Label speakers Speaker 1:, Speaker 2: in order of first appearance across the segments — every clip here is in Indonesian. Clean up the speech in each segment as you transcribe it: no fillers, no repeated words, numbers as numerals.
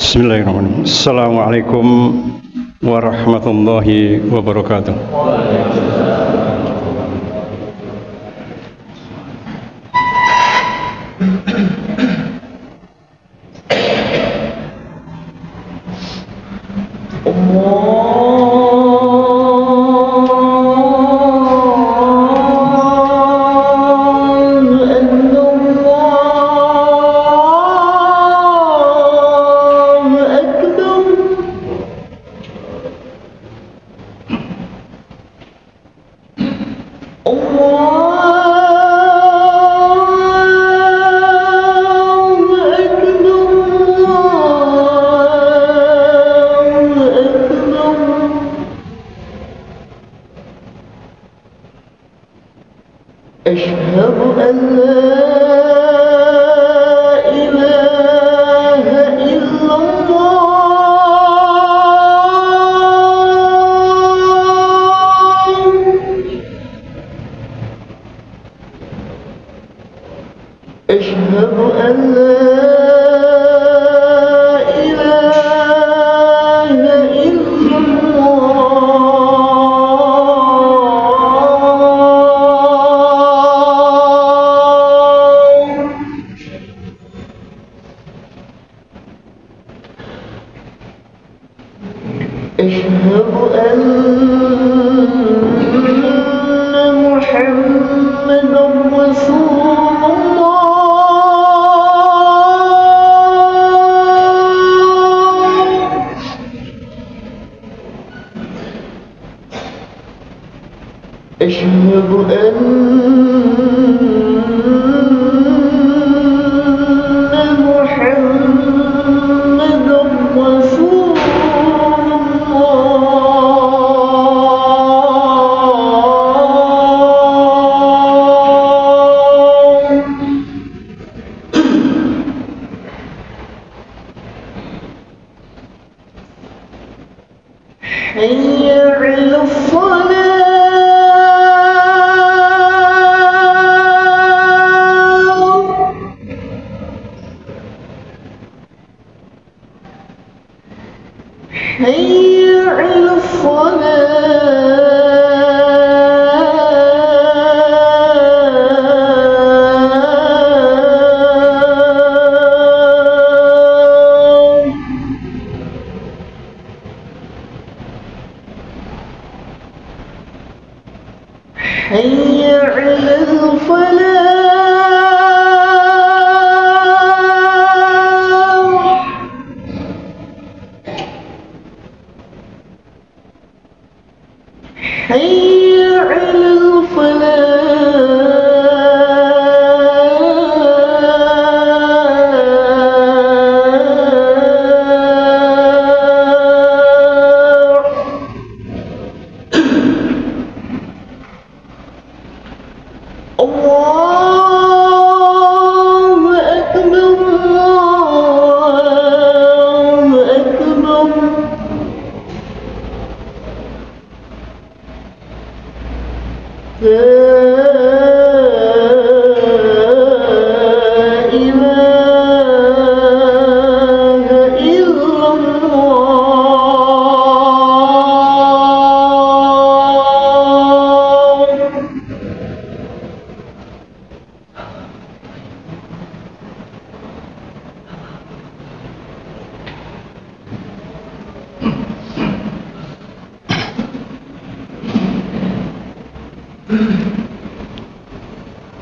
Speaker 1: Bismillahirrahmanirrahim. Assalamualaikum warahmatullahi wabarakatuh.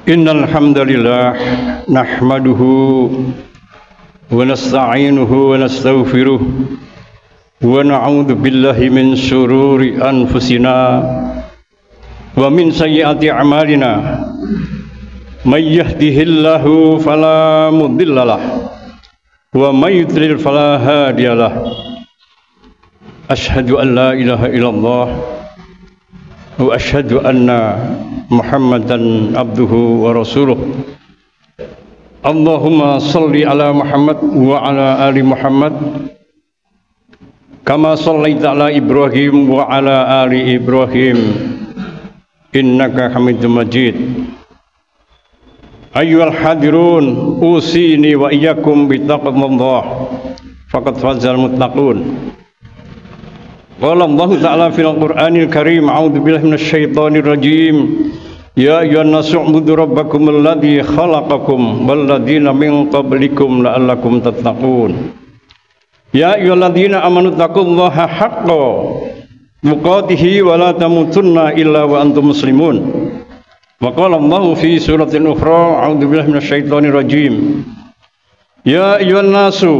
Speaker 1: Innal hamdalillah nahmaduhu wa nasta'inuhu wa nastaghfiruh wa na'udzu billahi min shururi anfusina wa min sayyiati a'malina may yahdihillahu fala mudhillalah wa may yudlil fala hadiyalah asyhadu an la ilaha illallah wa asyhadu anna Muhammadan abduhu wa rasuluh. Allahumma salli ala Muhammad wa ala ali Muhammad kama sallaita ala Ibrahim wa ala ali Ibrahim innaka Hamidum Majid. Ayyuhal hadirun usini wa iyyakum bitaqwallah faqad fazal muttaqun. Qala Allah Ta'ala fil Qur'anil Karim, a'udzu billahi minasyaitonir rajim. Ya ayyuhan nasu u'budu rabbakum alladzi khalaqakum wal ladzina min qablikum la'allakum tattaqun. Ya ayyuhalladzina amanu taqullaha haqqa tuqatih wa la tamutunna illa wa antum muslimun. Wa qala Allah fi suratil ukhra, a'udzu billahi minasyaitonir rajim. Ya ayyuhan nasu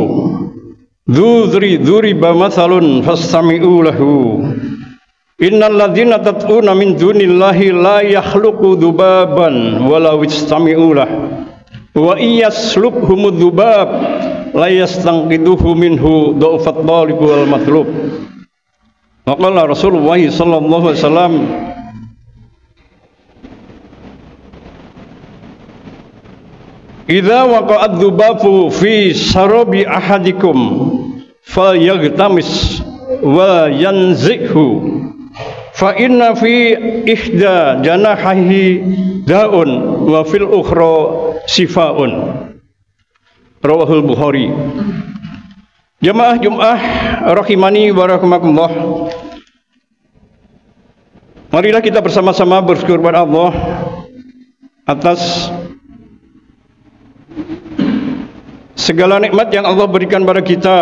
Speaker 1: dzuriba mathalun fastami'u lahu. Innal ladzina tad'una min dunillahi la yakhluqu dzubaban walau istami'u lah wa iyaslubhumudz dzubab la yastanqidhuhu minhu dha'fat talib wal matlub. Maqala Rasulullah sallallahu alaihi wasallam, idza waqa'ad dzubabu fi sarabi ahadikum falyagtamis wa yanzikhu fa inna fi ihda janahihi daun wa fil ukhra sifaun. Rawahul Bukhari. Jamaah Jumat rahimani wa rahimakumullah. Marilah kita bersama-sama bersyukur kepada Allah atas segala nikmat yang Allah berikan pada kita,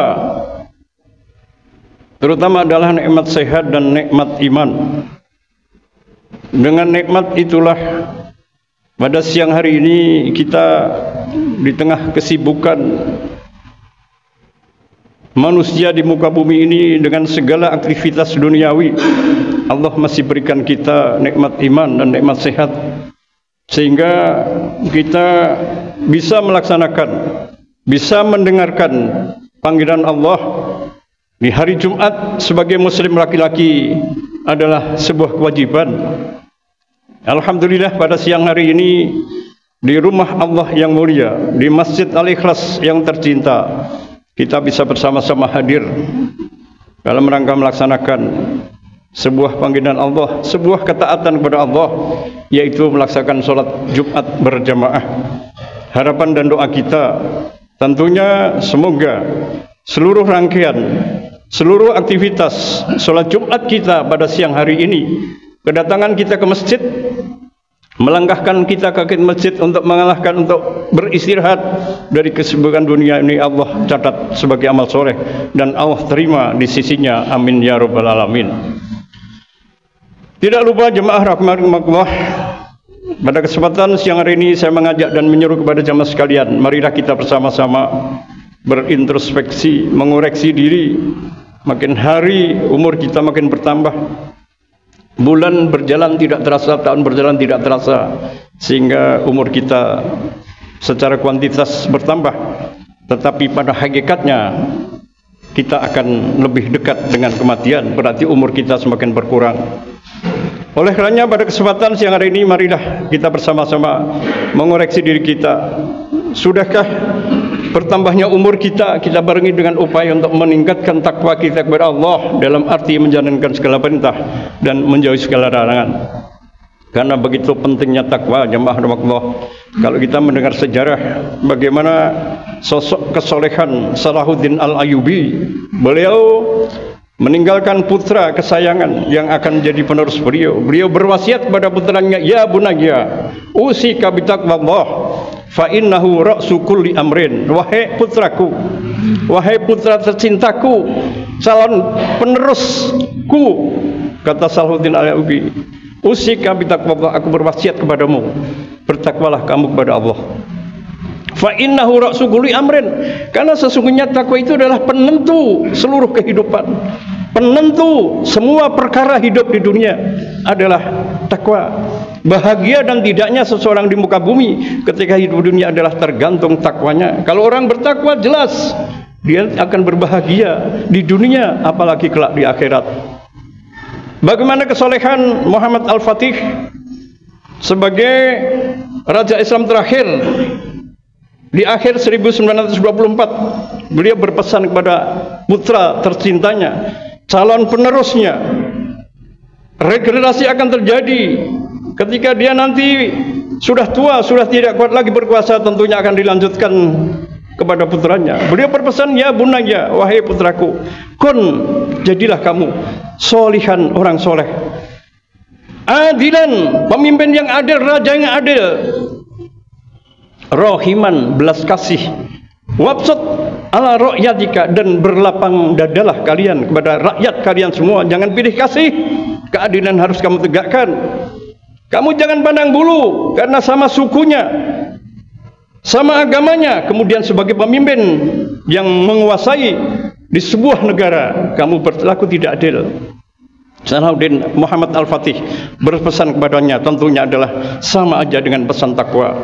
Speaker 1: terutama adalah nikmat sehat dan nikmat iman. Dengan nikmat itulah pada siang hari ini kita di tengah kesibukan manusia di muka bumi ini dengan segala aktivitas duniawi, Allah masih berikan kita nikmat iman dan nikmat sehat, sehingga kita bisa melaksanakan, bisa mendengarkan panggilan Allah di hari Jumat sebagai muslim laki-laki adalah sebuah kewajiban. Alhamdulillah pada siang hari ini di rumah Allah yang mulia, di Masjid Al-Ikhlas yang tercinta, kita bisa bersama-sama hadir dalam rangka melaksanakan sebuah panggilan Allah, sebuah ketaatan kepada Allah, yaitu melaksanakan sholat Jumat berjamaah. Harapan dan doa kita tentunya semoga seluruh rangkaian, seluruh aktivitas sholat Jumat kita pada siang hari ini, kedatangan kita ke masjid, melangkahkan kita ke masjid untuk mengalahkan, untuk beristirahat dari kesibukan dunia ini, Allah catat sebagai amal soleh dan Allah terima di sisinya. Amin ya rabbal alamin. Tidak lupa jemaah rahimakumullah, pada kesempatan siang hari ini saya mengajak dan menyuruh kepada jemaah sekalian, marilah kita bersama-sama berintrospeksi, mengoreksi diri. Makin hari umur kita makin bertambah, bulan berjalan tidak terasa, tahun berjalan tidak terasa, sehingga umur kita secara kuantitas bertambah, tetapi pada hakikatnya kita akan lebih dekat dengan kematian, berarti umur kita semakin berkurang. Oleh karenanya pada kesempatan siang hari ini marilah kita bersama-sama mengoreksi diri kita. Sudahkah bertambahnya umur kita barengi dengan upaya untuk meningkatkan takwa kita kepada Allah dalam arti menjalankan segala perintah dan menjauhi segala larangan. Karena begitu pentingnya takwa, jemaah rahmatullah. Kalau kita mendengar sejarah bagaimana sosok kesolehan Salahuddin Al-Ayyubi, beliau meninggalkan putra kesayangan yang akan jadi penerus beliau. Beliau berwasiat kepada putranya, ya bunayya, usika bitaqwallah fa innahu ra'su kulli amrin. Wahai putraku, wahai putra tercintaku, calon penerusku, kata Salahuddin Al-Ayyubi, usika bitaqwallah, aku berwasiat kepadamu, bertakwalah kamu kepada Allah. Fa innahu ra'su kulli amrin, karena sesungguhnya takwa itu adalah penentu seluruh kehidupan, penentu semua perkara hidup di dunia adalah takwa. Bahagia dan tidaknya seseorang di muka bumi ketika hidup dunia adalah tergantung takwanya. Kalau orang bertakwa, jelas dia akan berbahagia di dunia, apalagi kelak di akhirat. Bagaimana kesolehan Muhammad Al-Fatih sebagai raja Islam terakhir di akhir 1924, beliau berpesan kepada putra tercintanya, calon penerusnya, regenerasi akan terjadi ketika dia nanti sudah tua, sudah tidak kuat lagi berkuasa, tentunya akan dilanjutkan kepada putranya. Beliau berpesan, ya bunaya, wahai putraku, kun, jadilah kamu solihan, orang soleh, adilan, pemimpin yang adil, raja yang adil, rohiman, belas kasih, wabsut ala ra'yatika, dan berlapang dadalah kalian kepada rakyat kalian semua. Jangan pilih kasih, keadilan harus kamu tegakkan. Kamu jangan pandang bulu karena sama sukunya, sama agamanya. Kemudian sebagai pemimpin yang menguasai di sebuah negara, kamu berlaku tidak adil. Salahuddin Muhammad Al-Fatih berpesan kepadanya, tentunya adalah sama aja dengan pesan takwa.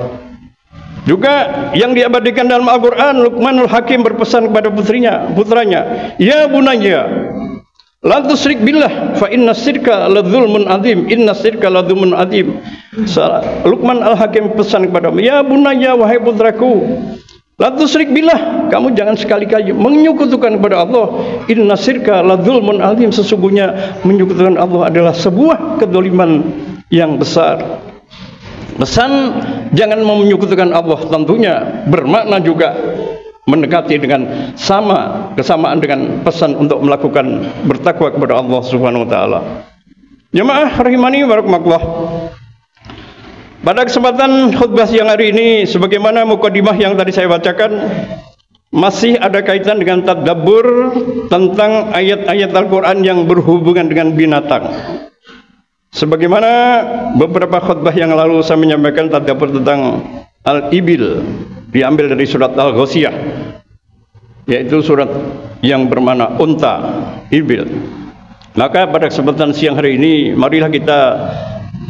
Speaker 1: Juga yang diabadikan dalam Al-Quran, Luqmanul Hakim berpesan kepada putranya, ya bunaya, la tusyrik billah fa inna syirka ladzulmun azim, inna syirka ladzulmun azim. Luqman Al-Hakim pesan kepada, ya bunaya, wahai putraku, la tusyrik billah, kamu jangan sekali-kali menyekutukan kepada Allah. Inna syirka ladzulmun azim, sesungguhnya menyekutukan Allah adalah sebuah kezaliman yang besar. Pesan jangan menyekutukan Allah tentunya bermakna juga mendekati dengan kesamaan dengan pesan untuk melakukan bertakwa kepada Allah Subhanahu wa taala. Jemaah rahimani wa rahimakumullah. Pada kesempatan khutbah siang hari ini, sebagaimana mukadimah yang tadi saya bacakan, masih ada kaitan dengan tadabbur tentang ayat-ayat Al-Quran yang berhubungan dengan binatang. Sebagaimana beberapa khutbah yang lalu saya menyampaikan tadabbur tentang Al-Ibil, diambil dari surat Al-Ghasyiyah, yaitu surat yang bermakna unta, ibil. Maka pada kesempatan siang hari ini, marilah kita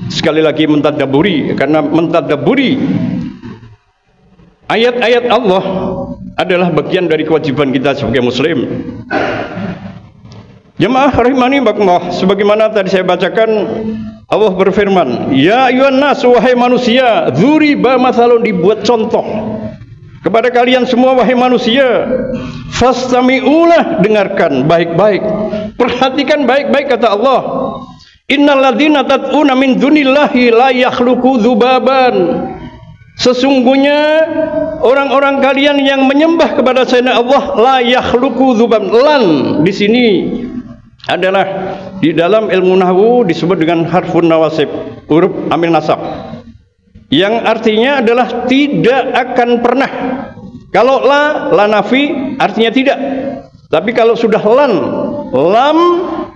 Speaker 1: sekali lagi mentadabburi, karena mentadabburi ayat-ayat Allah adalah bagian dari kewajiban kita sebagai muslim. Jemaah rahimani bakumullah, sebagaimana tadi saya bacakan, Allah berfirman, ya ayyuhan nas, wahai manusia, dzuriba mathalun, dibuat contoh kepada kalian semua wahai manusia, fastami'ulah, dengarkan baik-baik, perhatikan baik-baik kata Allah, innal ladzina tad'una min dunillahi la yakhluqu dzubaban, sesungguhnya orang-orang kalian yang menyembah kepada selain Allah, la yakhluqu dzubaban, lan di sini adalah di dalam ilmu nahwu disebut dengan harfun nawasib, huruf amil nasab, yang artinya adalah tidak akan pernah. Kalau la nafi artinya tidak, tapi kalau sudah lan, lam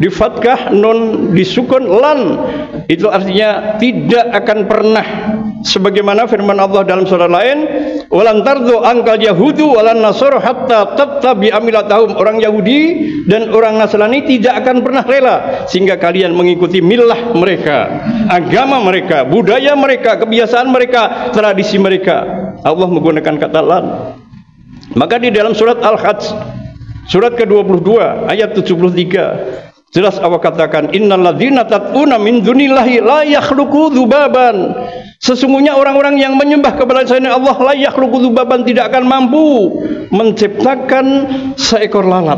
Speaker 1: di fathah, nun disukun, lan itu artinya tidak akan pernah. Sebagaimana firman Allah dalam surah lain, walan tardu angkal yahudu walan nasara hatta tattabi'a millatahum, orang Yahudi dan orang Nasrani tidak akan pernah rela sehingga kalian mengikuti milah mereka, agama mereka, budaya mereka, kebiasaan mereka, tradisi mereka. Allah menggunakan kata lan. Maka di dalam surat Al-Hajj, surat ke-22 ayat 73, jelas Allah katakan, innal ladzina tad'una min dunillahi la yakhluqu dzubaban, sesungguhnya orang-orang yang menyembah kepada selain Allah, la yakhluqu dzubaban, tidak akan mampu menciptakan seekor lalat.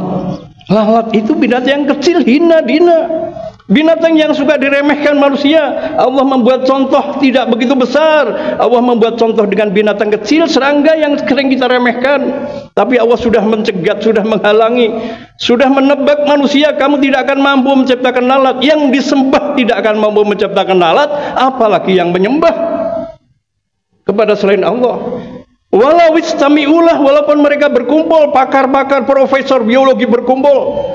Speaker 1: Lalat itu binatang yang kecil, hina dina, binatang yang suka diremehkan manusia. Allah membuat contoh tidak begitu besar. Allah membuat contoh dengan binatang kecil, serangga yang sering kita remehkan. Tapi Allah sudah mencegat, sudah menghalangi, sudah menebak manusia, kamu tidak akan mampu menciptakan lalat. Yang disembah tidak akan mampu menciptakan lalat, apalagi yang menyembah kepada selain Allah. Walau istami'ulah, walaupun mereka berkumpul, pakar-pakar, profesor biologi berkumpul,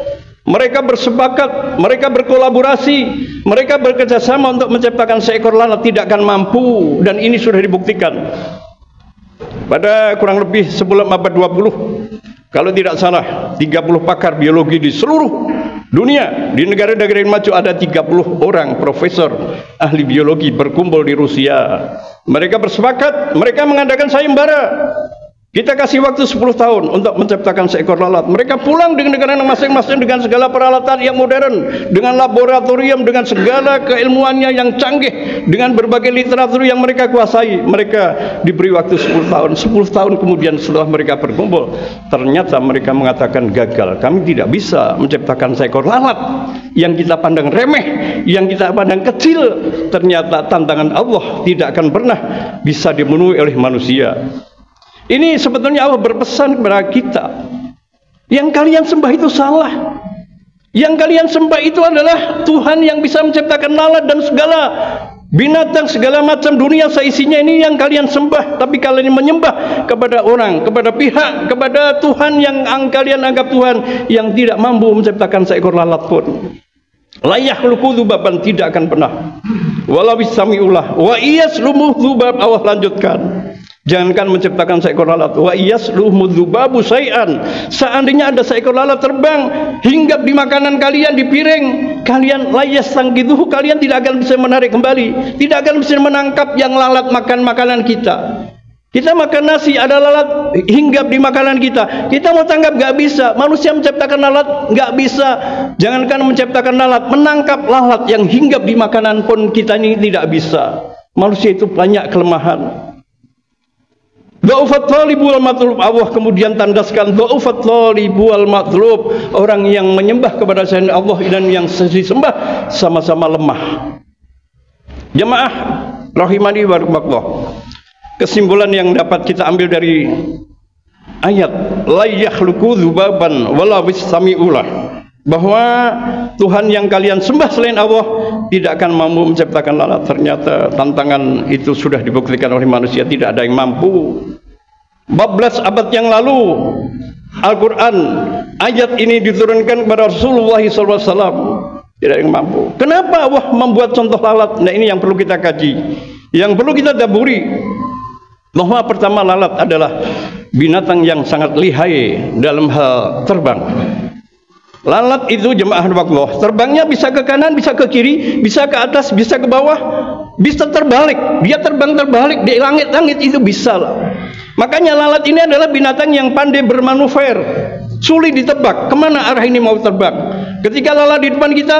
Speaker 1: mereka bersepakat, mereka berkolaborasi, mereka bekerjasama untuk menciptakan seekor lalat, tidak akan mampu. Dan ini sudah dibuktikan pada kurang lebih sebelum abad 20, kalau tidak salah 30 pakar biologi di seluruh dunia, di negara-negara yang maju ada 30 orang profesor ahli biologi berkumpul di Rusia. Mereka bersepakat, mereka mengadakan sayembara, kita kasih waktu 10 tahun untuk menciptakan seekor lalat. Mereka pulang dengan negara masing-masing dengan segala peralatan yang modern, dengan laboratorium, dengan segala keilmuannya yang canggih, dengan berbagai literatur yang mereka kuasai. Mereka diberi waktu 10 tahun. 10 tahun kemudian setelah mereka berkumpul, ternyata mereka mengatakan gagal. Kami tidak bisa menciptakan seekor lalat yang kita pandang remeh, yang kita pandang kecil. Ternyata tantangan Allah tidak akan pernah bisa dimenuhi oleh manusia. Ini sebetulnya Allah berpesan kepada kita, yang kalian sembah itu salah. Yang kalian sembah itu adalah Tuhan yang bisa menciptakan lalat dan segala binatang, segala macam dunia seisinya, ini yang kalian sembah. Tapi kalian menyembah kepada orang, kepada pihak, kepada Tuhan yang kalian anggap Tuhan, yang tidak mampu menciptakan seekor lalat pun. La yakhluqu dzubaban, tidak akan pernah. Walau bisami'ullah wa iyaslumu dzubab, Allah lanjutkan, jangankan menciptakan seekor lalat, wa iyaslumu dzubabu syai'an, seandainya ada seekor lalat terbang hinggap di makanan kalian, di piring kalian, la yastangkiduhu, kalian tidak akan bisa menarik kembali, tidak akan bisa menangkap yang lalat makan makanan kita. Kita makan nasi, ada lalat hinggap di makanan kita, kita mau tangkap gak bisa. Manusia menciptakan lalat gak bisa, jangankan menciptakan lalat, menangkap lalat yang hinggap di makanan pun kita ini tidak bisa. Manusia itu banyak kelemahan. Dha'ufat thalib wal matlub, Allah kemudian tandaskan dha'ufat thalib wal matlub, orang yang menyembah kepada selain Allah dan yang disembah sama-sama lemah. Jemaah rahimani wa rahimakumullah, kesimpulan yang dapat kita ambil dari ayat la yakhluqu dzubaban wala bisami'ulah, bahwa Tuhan yang kalian sembah selain Allah tidak akan mampu menciptakan lalat. Ternyata tantangan itu sudah dibuktikan oleh manusia, tidak ada yang mampu. 14 abad yang lalu Al-Quran, ayat ini diturunkan kepada Rasulullah SAW, tidak ada yang mampu. Kenapa Allah membuat contoh lalat? Nah, ini yang perlu kita kaji, yang perlu kita daburi. Bahwa pertama, lalat adalah binatang yang sangat lihai dalam hal terbang. Lalat itu jemaah Allah, terbangnya bisa ke kanan, bisa ke kiri, bisa ke atas, bisa ke bawah, bisa terbalik. Dia terbang terbalik di langit-langit, itu bisa lah. Makanya lalat ini adalah binatang yang pandai bermanuver, sulit ditebak kemana arah ini mau terbang. Ketika lalat di depan kita,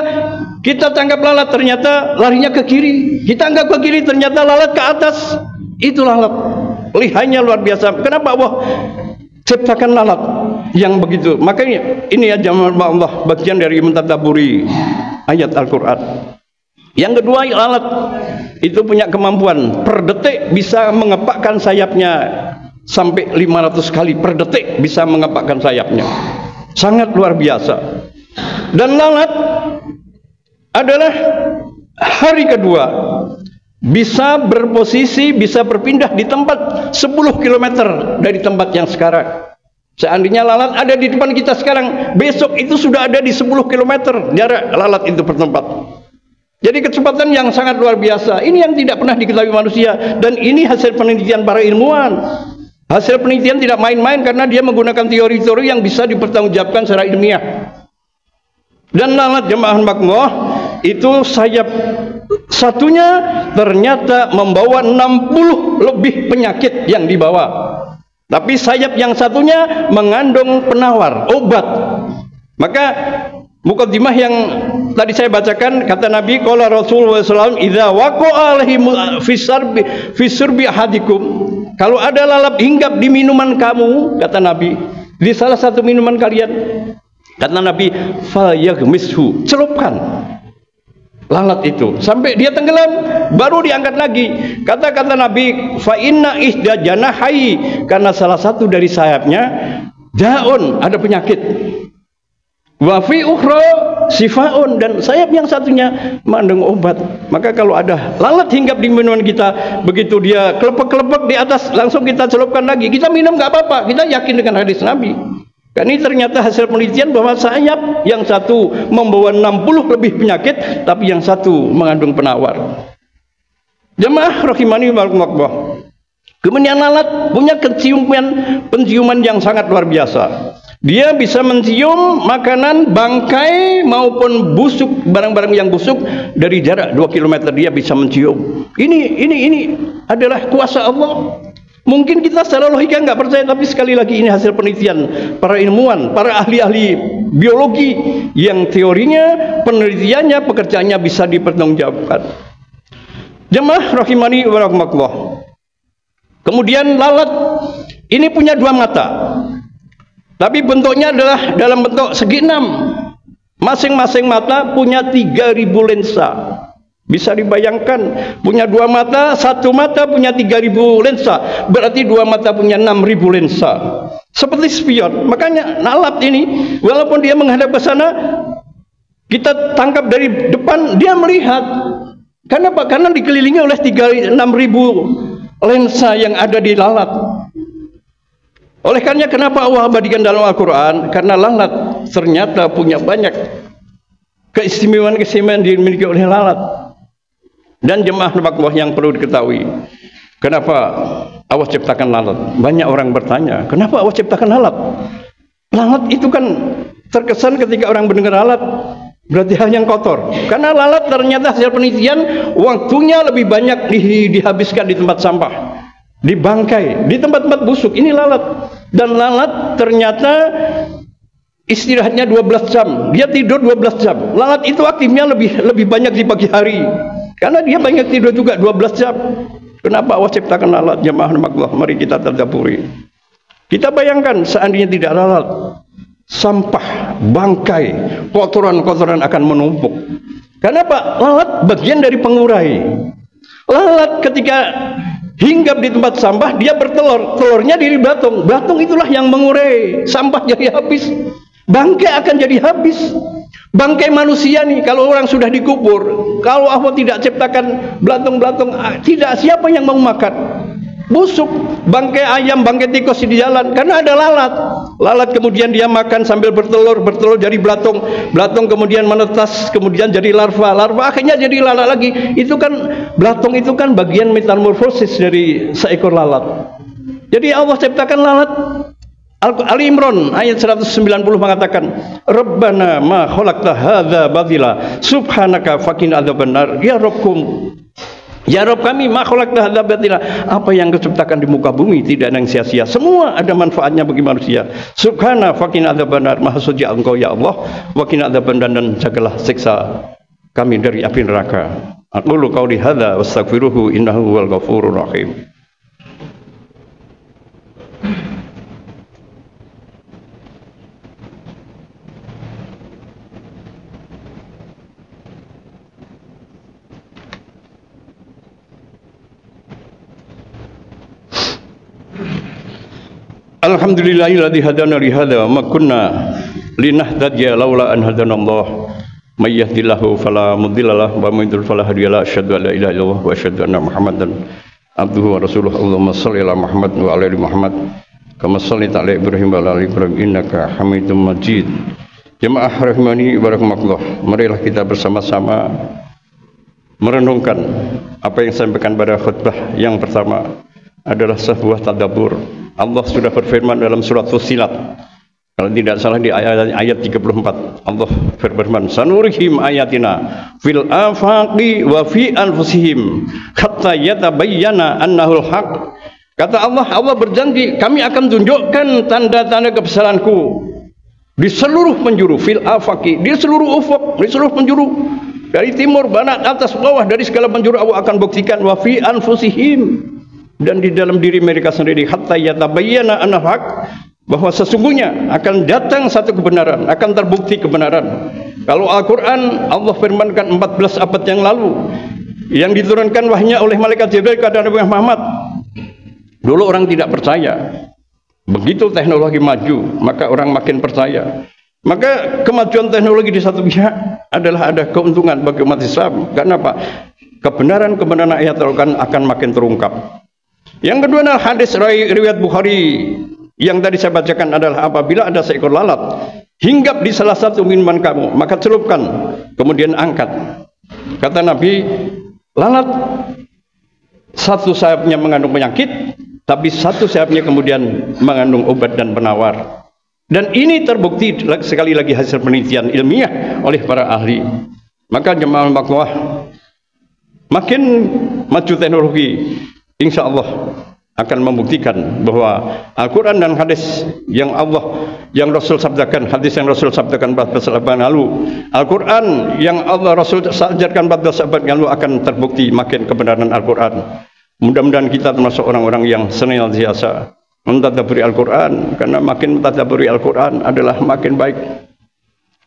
Speaker 1: kita tangkap lalat, ternyata larinya ke kiri. Kita anggap ke kiri, ternyata lalat ke atas. Itu lalat, lihainya luar biasa. Kenapa Allah ciptakan lalat yang begitu? Makanya ini ya jemaah Allah, bagian dari mentadaburi ayat Al-Quran. Yang kedua, lalat itu punya kemampuan per detik bisa mengepakkan sayapnya sampai 500 kali per detik, bisa mengepakkan sayapnya, sangat luar biasa. Dan lalat adalah hari kedua bisa berposisi, bisa berpindah di tempat 10 km dari tempat yang sekarang. Seandainya lalat ada di depan kita sekarang, besok itu sudah ada di 10 km jarak lalat itu bertempat. Jadi kecepatan yang sangat luar biasa. Ini yang tidak pernah diketahui manusia, dan ini hasil penelitian para ilmuwan. Hasil penelitian tidak main-main, karena dia menggunakan teori-teori yang bisa dipertanggungjawabkan secara ilmiah. Dan lalat jemaah makmur itu sayap satunya ternyata membawa 60 lebih penyakit yang dibawa. Tapi sayap yang satunya mengandung penawar, obat. Maka mukaddimah yang tadi saya bacakan, kata Nabi, qala Rasulullah SAW, idza waqa'a alaihi fi surbi ahadikum, kalau ada lalat hinggap di minuman kamu, kata Nabi, di salah satu minuman kalian, kata Nabi, falyaghmishu, celupkan lalat itu sampai dia tenggelam, baru diangkat lagi. Kata-kata Nabi, fa inna ihda janahai, karena salah satu dari sayapnya daun, ada penyakit. Wa fi ukhra sifaun, dan sayap yang satunya mengandung obat. Maka kalau ada lalat hinggap di minuman kita, begitu dia kelepek-kelepek di atas, langsung kita celupkan lagi, kita minum nggak apa-apa. Kita yakin dengan hadis Nabi. Kan ini ternyata hasil penelitian bahwa sayap yang satu membawa 60 lebih penyakit, tapi yang satu mengandung penawar. Jemaah rahimani wa rahimakumullah. Kemudian lalat punya penciuman yang sangat luar biasa. Dia bisa mencium makanan, bangkai maupun busuk, barang-barang yang busuk dari jarak 2 km dia bisa mencium. Ini adalah kuasa Allah. Mungkin kita secara logika nggak percaya, tapi sekali lagi ini hasil penelitian para ilmuwan, para ahli-ahli biologi yang teorinya, penelitiannya, pekerjaannya bisa dipertanggungjawabkan. Jemaah rahimani wa rahimakumullah. Kemudian lalat ini punya 2 mata. Tapi bentuknya adalah dalam bentuk segi 6. Masing-masing mata punya 3000 lensa. Bisa dibayangkan, punya 2 mata, 1 mata punya 3.000 lensa, berarti 2 mata punya 6.000 lensa. Seperti spion. Makanya lalat ini, walaupun dia menghadap ke sana, kita tangkap dari depan, dia melihat. Karena apa? Karena dikelilingi oleh 6.000 lensa yang ada di lalat. Oleh karena kenapa Allah abadikan dalam Al-Quran? Karena lalat ternyata punya banyak keistimewaan-keistimewaan dimiliki oleh lalat. Dan jemaah Allah yang perlu diketahui, kenapa Allah ciptakan lalat? Banyak orang bertanya, kenapa Allah ciptakan lalat? Lalat itu kan terkesan ketika orang mendengar lalat berarti hal yang kotor. Karena lalat ternyata hasil penelitian waktunya lebih banyak dihabiskan di tempat sampah, di bangkai, di tempat-tempat busuk. Ini lalat. Dan lalat ternyata istirahatnya 12 jam. Dia tidur 12 jam. Lalat itu aktifnya lebih banyak di pagi hari. Karena dia banyak tidur juga 12 jam. Kenapa Allah ciptakan lalat? Jemaah Allah, mari kita tadabburi. Kita bayangkan seandainya tidak lalat, sampah, bangkai, kotoran-kotoran akan menumpuk. Kenapa? Lalat bagian dari pengurai. Lalat ketika hinggap di tempat sampah, dia bertelur. Telurnya dari belatung. Belatung itulah yang mengurai. Sampah jadi habis. Bangkai akan jadi habis. Bangkai manusia nih, kalau orang sudah dikubur, kalau Allah tidak ciptakan belatung-belatung, tidak, siapa yang mau makan? Busuk. Bangkai ayam, bangkai tikus di jalan, karena ada lalat. Lalat kemudian dia makan sambil bertelur jadi belatung. Belatung kemudian menetas, kemudian jadi larva. Larva akhirnya jadi lalat lagi. Itu kan, belatung itu kan bagian metamorfosis dari seekor lalat. Jadi Allah ciptakan lalat. Ali Imran ayat 190 mengatakan, Rabbana ma khalaqta hadza batila subhanaka faqina adzabannar. Ya Rabbkum, ya Rabb kami, ma khalaqta hadza batila, apa yang kau ciptakan di muka bumi tidak ada yang sia-sia, semua ada manfaatnya bagi manusia. Subhana faqina adzabannar, maha suci Engkau ya Allah, waqina adzabannar, dan jagalah siksa kami dari api neraka. Aqulu qauli hadza wastaghfiruhu innahu huwal ghafurur rahim. Alhamdulillahilladzi hadana li hadza wa ma kunna linahtadiya laula an hadanallah. May yahdihillahu fala mudhillalah wa may yudhlil fala hadiyalah. Asyhadu an la ilaha illallah wa asyhadu anna Muhammadan abduhu wa rasuluh. Allahumma shalli ala Muhammad wa ala ali Muhammad kama shallaita ala Ibrahim wa ala ali Ibrahim innaka Hamidum Majid. Jemaah rahimani wa rahimakumullah, marilah kita bersama-sama merenungkan apa yang disampaikan pada khutbah yang pertama adalah sebuah tadabbur. Allah sudah berfirman dalam surat Fussilat, kalau tidak salah di ayat 34, Allah berfirman, sanurihim ayatina fil afaqi wa fi anfusihim hatta yatabayyana annahul haq. Kata Allah, Allah berjanji, kami akan tunjukkan tanda-tanda kebesaranku di seluruh penjuru, fil afaqi, di seluruh ufuk, di seluruh penjuru, dari timur, barat, atas, bawah, dari segala penjuru Allah akan buktikan. Wa fi anfusihim, dan di dalam diri mereka sendiri, hatta yatabayyana annal haq, bahwa sesungguhnya akan datang satu kebenaran, akan terbukti kebenaran. Kalau Al-Quran Allah firmankan 14 abad yang lalu, yang diturunkan wahynya oleh malaikat Jibril kepada Nabi Muhammad. Dulu orang tidak percaya. Begitu teknologi maju, maka orang makin percaya. Maka kemajuan teknologi di satu pihak adalah ada keuntungan bagi umat Islam. Karena apa? Kebenaran-kebenaran ayat Al-Quran akan makin terungkap. Yang kedua adalah hadis riwayat Bukhari yang tadi saya bacakan adalah, apabila ada seekor lalat hinggap di salah satu minuman kamu, maka celupkan, kemudian angkat. Kata Nabi, lalat satu sayapnya mengandung penyakit, tapi satu sayapnya kemudian mengandung obat dan penawar. Dan ini terbukti sekali lagi hasil penelitian ilmiah oleh para ahli. Maka jemaah makwah, makin maju teknologi, insya Allah akan membuktikan bahwa Al-Quran dan hadis yang Rasul sabdakan, hadis yang Rasul sabdakan 14 abad lalu, Al-Quran yang Rasul ajarkan 14 abad lalu akan terbukti makin kebenaran Al-Quran. Mudah-mudahan kita termasuk orang-orang yang senantiasa mentadabburi Al-Quran, karena makin mentadabburi Al-Quran adalah makin baik.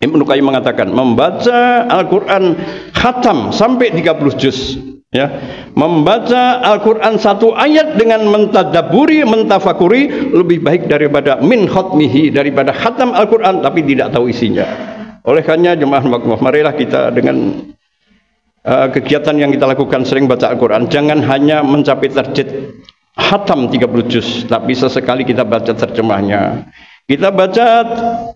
Speaker 1: Ibnu Qayyim mengatakan membaca Al-Quran khatam sampai 30 juz, ya, membaca Al-Quran satu ayat dengan mentadaburi, mentafakuri lebih baik daripada min khatmihi, daripada khatam Al-Quran tapi tidak tahu isinya. Oleh karena jemaah makmum, marilah kita dengan kegiatan yang kita lakukan sering baca Al-Quran, jangan hanya mencapai target khatam 30 juz, tapi sesekali kita baca terjemahnya. Kita baca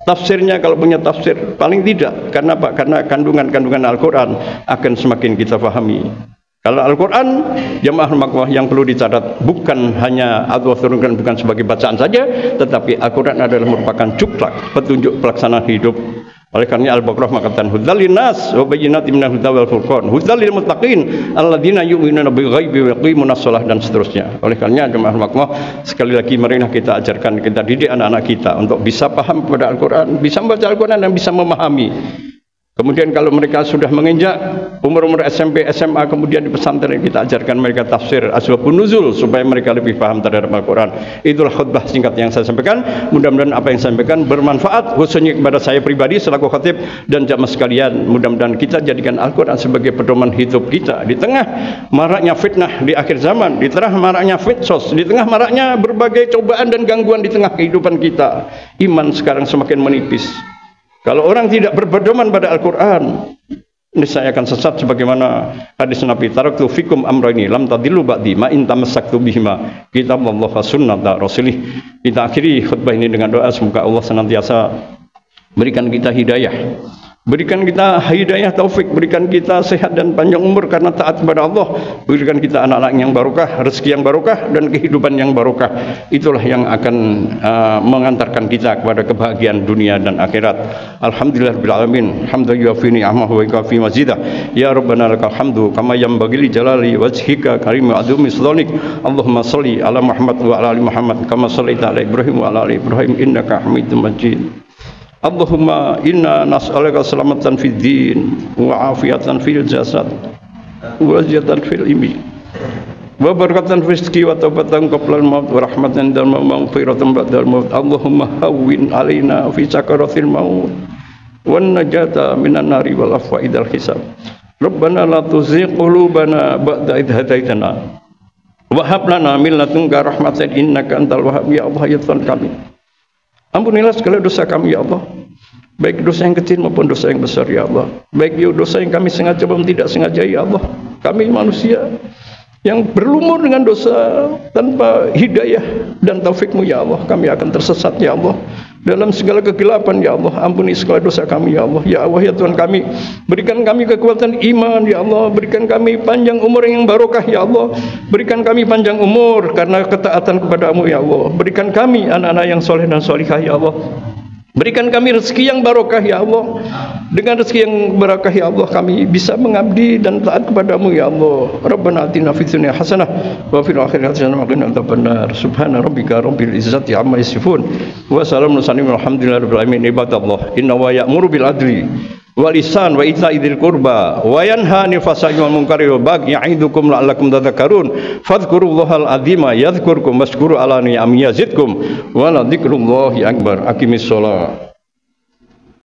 Speaker 1: tafsirnya kalau punya tafsir, paling tidak. Karena apa? Karena kandungan-kandungan Al-Quran akan semakin kita fahami. Kalau Al-Quran, jemaah makwah yang perlu dicatat, bukan hanya Allah turunkan bukan sebagai bacaan saja, tetapi Al-Quran adalah merupakan cuplak, petunjuk pelaksanaan hidup. Oleh karena Al-Baqarah mengatakan hudzal linnas wa bayyinatin minal huda wal furqan, hudzal lil muttaqin alladzina yu'minuna bil ghaibi wa yuqimuna shalah, dan seterusnya. Oleh karena jemaah makmah, sekali lagi marilah kita ajarkan, kita didik anak-anak kita untuk bisa paham pada Al-Quran, bisa membaca Al-Quran dan bisa memahami. Kemudian kalau mereka sudah menginjak umur-umur SMP, SMA, kemudian di pesantren kita ajarkan mereka tafsir asbabun nuzul supaya mereka lebih paham terhadap Al-Quran. Itulah khutbah singkat yang saya sampaikan. Mudah-mudahan apa yang saya sampaikan bermanfaat khususnya kepada saya pribadi selaku khatib dan jamaah sekalian. Mudah-mudahan kita jadikan Al-Quran sebagai pedoman hidup kita di tengah maraknya fitnah di akhir zaman, di tengah maraknya fitsos, di tengah maraknya berbagai cobaan dan gangguan di tengah kehidupan kita. Iman sekarang semakin menipis. Kalau orang tidak berpedoman pada Al-Quran, niscaya akan sesat sebagaimana hadis Nabi, taraktu fikum amrayni lam tadillu ba'di ma in tamassaktu bihima kitabullah wa sunnata rasulih. Kita akhiri khutbah ini dengan doa, semoga Allah senantiasa berikan kita hidayah, berikan kita hidayah taufik, berikan kita sehat dan panjang umur karena taat kepada Allah, berikan kita anak-anak yang barokah, rezeki yang barokah, dan kehidupan yang barokah. Itulah yang akan mengantarkan kita kepada kebahagiaan dunia dan akhirat. Alhamdulillahirabbil alamin, hamdan yuwafi ni'amahu wa yukafi mazidah. Ya Rabbana lakal hamdu kama yanbaghi li jalali wajhika karim adumi sultanik. Allahumma shalli ala Muhammad wa ala ali Muhammad kama shallaita ala Ibrahim wa ala ali Ibrahim innaka Hamidum Majid. Allahumma inna nas'aluka salamatan fid din wa afiatan fil jasad wa ziyadatan fil ilmi wa barakatan fil rizqi wa taubatan qabla al-maut wa rahmatan dan maghfiratan ba'da al-maut. Allahumma hawwin alaina fi sakaratil maut wan najata minan nari wal afwa idal hisab. Rabbana la tuzigh qulubana ba'da idh hadaitana wa hab lana min ladunka rahmatan innaka antal wahhab. Ya Allah, ya Tuhan kami, ampunilah segala dosa kami ya Allah, baik dosa yang kecil maupun dosa yang besar ya Allah, baik dosa yang kami sengaja maupun tidak sengaja ya Allah. Kami manusia yang berlumur dengan dosa tanpa hidayah dan taufik-Mu ya Allah, kami akan tersesat ya Allah dalam segala kegelapan ya Allah. Ampuni segala dosa kami ya Allah. Ya Allah, ya Tuhan kami, berikan kami kekuatan iman ya Allah, berikan kami panjang umur yang barokah ya Allah, berikan kami panjang umur karena ketaatan kepada-Mu ya Allah, berikan kami anak-anak yang soleh dan solihah ya Allah, berikan kami rezeki yang barokah ya Allah. Dengan rezeki yang barokah ya Allah, kami bisa mengabdi dan taat kepada-Mu ya Allah. Rabbana atina fid dunya hasanah wa fil akhirati hasanah wa qina adzabannar. Subhana rabbika rabbil izzati amma yasifun wa salamun alhamdulillahi rabbil alamin. Ibadallah, inna wa ya'muru bil adli wal ihsan wa ita'i dzil qurba wa yanha 'anil fahsya'i wal munkari wal baghi ya'idukum la'allakum tadhakkarun. Fadhkurullahal 'azima yadhkurkum washkuru ala ni'amihi yazidkum wa la dzikrullahi akbar. Aqimis shalah.